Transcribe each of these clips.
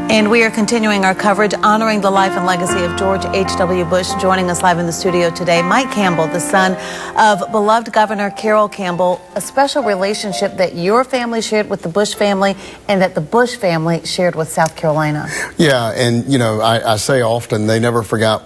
And we are continuing our coverage honoring the life and legacy of George H.W. Bush. Joining us live in the studio today, Mike Campbell, the son of beloved Governor Carroll Campbell, a special relationship that your family shared with the Bush family and that the Bush family shared with South Carolina. Yeah, and you know, I say often they never forgot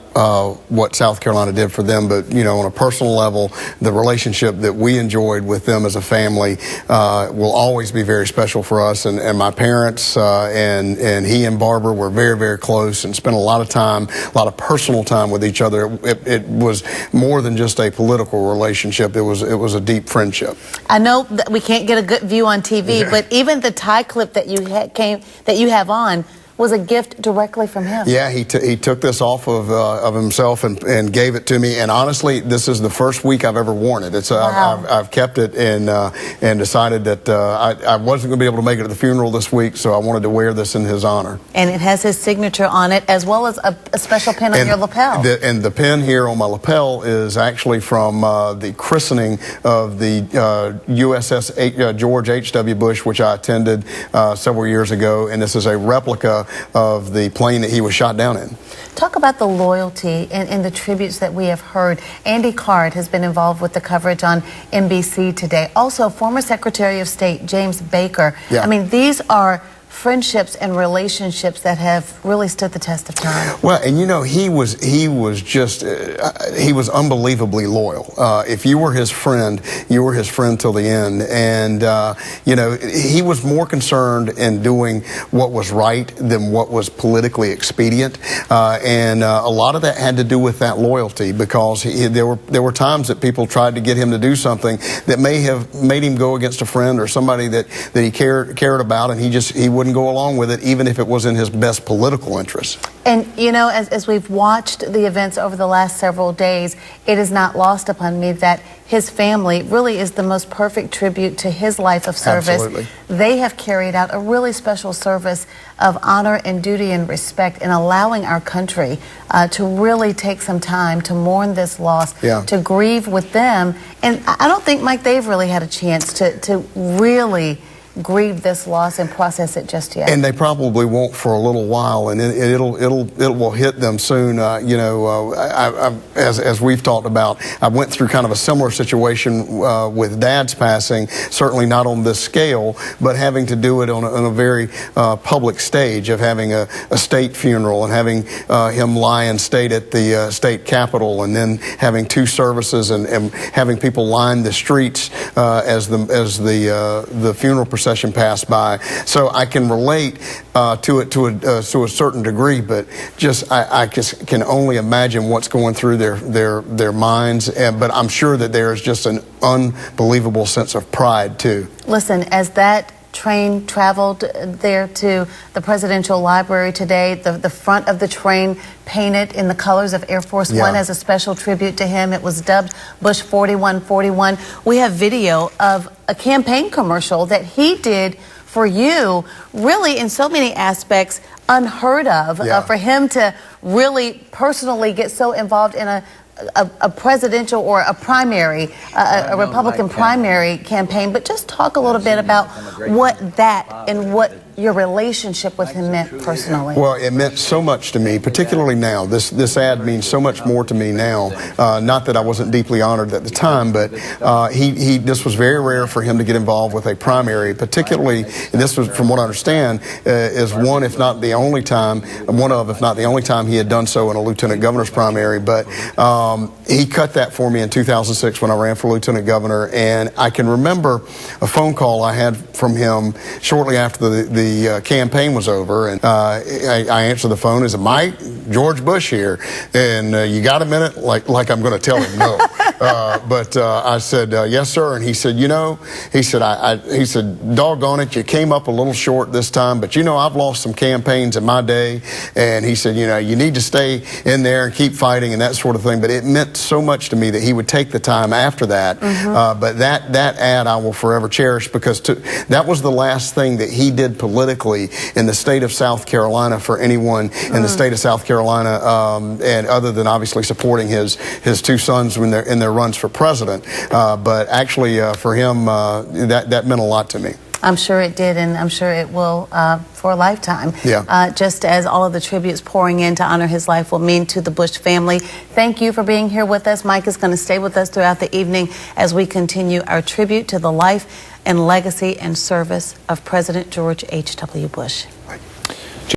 what South Carolina did for them, but you know, on a personal level, the relationship that we enjoyed with them as a family will always be very special for us. And my parents and he and Barbara were very, very close and spent a lot of time, a lot of personal time with each other. It was more than just a political relationship. It was a deep friendship. I know that we can't get a good view on TV, but even the tie clip that you have on was a gift directly from him. Yeah, he took this off of himself and gave it to me. And honestly, this is the first week I've ever worn it. It's wow. I've kept it and decided that I wasn't going to be able to make it to the funeral this week, so I wanted to wear this in his honor. And it has his signature on it, as well as a special pin on your lapel. And the pin here on my lapel is actually from the christening of the USS George H.W. Bush, which I attended several years ago. And this is a replica of the plane that he was shot down in. Talk about the loyalty and the tributes that we have heard. Andy Card has been involved with the coverage on NBC today. Also, former Secretary of State James Baker. Yeah. I mean, these are friendships and relationships that have really stood the test of time. Well, and you know, he was unbelievably loyal. If you were his friend, you were his friend till the end. And you know, he was more concerned in doing what was right than what was politically expedient. And a lot of that had to do with that loyalty, because there were times that people tried to get him to do something that may have made him go against a friend or somebody that he cared about, and he wouldn't go along with it, even if it was in his best political interest. And you know, as we've watched the events over the last several days, it is not lost upon me that his family really is the most perfect tribute to his life of service. Absolutely. They have carried out a really special service of honor and duty and respect in allowing our country to really take some time to mourn this loss, to grieve with them. And I don't think, Mike, they've really had a chance to really grieve this loss and process it just yet. And they probably won't for a little while, and it will hit them soon. You know, as we've talked about, I went through kind of a similar situation with Dad's passing, certainly not on this scale, but having to do it on a very public stage, of having a state funeral and having him lie in state at the state capitol, and then having two services and having people line the streets as the funeral procession passed by. So I can relate to it to a certain degree, but I just can only imagine what's going through their minds. But I'm sure that there is just an unbelievable sense of pride too. Listen, as that train traveled there to the Presidential Library today, the front of the train painted in the colors of Air Force One as a special tribute to him. It was dubbed Bush 4141. We have video of a campaign commercial that he did for you, really in so many aspects unheard of, for him to really personally get so involved in a presidential or a primary, a Republican primary campaign. But just talk a little bit about what that and what your relationship with him meant personally. Well, it meant so much to me, particularly now. This ad means so much more to me now. Not that I wasn't deeply honored at the time, but this was very rare for him to get involved with a primary, particularly, and this was, from what I understand, is one, if not the only time, if not the only time he had done so in a lieutenant governor's primary. But he cut that for me in 2006 when I ran for lieutenant governor, and I can remember a phone call I had from him shortly after the campaign was over, and I answered the phone. Is it Mike? George Bush here, and you got a minute? Like I'm going to tell him no. But I said, yes, sir. And he said, you know, he said, doggone it, you came up a little short this time, but you know, I've lost some campaigns in my day. And he said, you know, you need to stay in there and keep fighting and that sort of thing. But it meant so much to me that he would take the time after that. But that ad I will forever cherish, because that was the last thing that he did politically in the state of South Carolina for anyone in the state of South Carolina, and other than obviously supporting his two sons in their runs for president. But actually for him, that meant a lot to me. I'm sure it did, and I'm sure it will for a lifetime. Yeah. Just as all of the tributes pouring in to honor his life will mean to the Bush family. Thank you for being here with us. Mike is going to stay with us throughout the evening as we continue our tribute to the life and legacy and service of President George H.W. Bush. Right.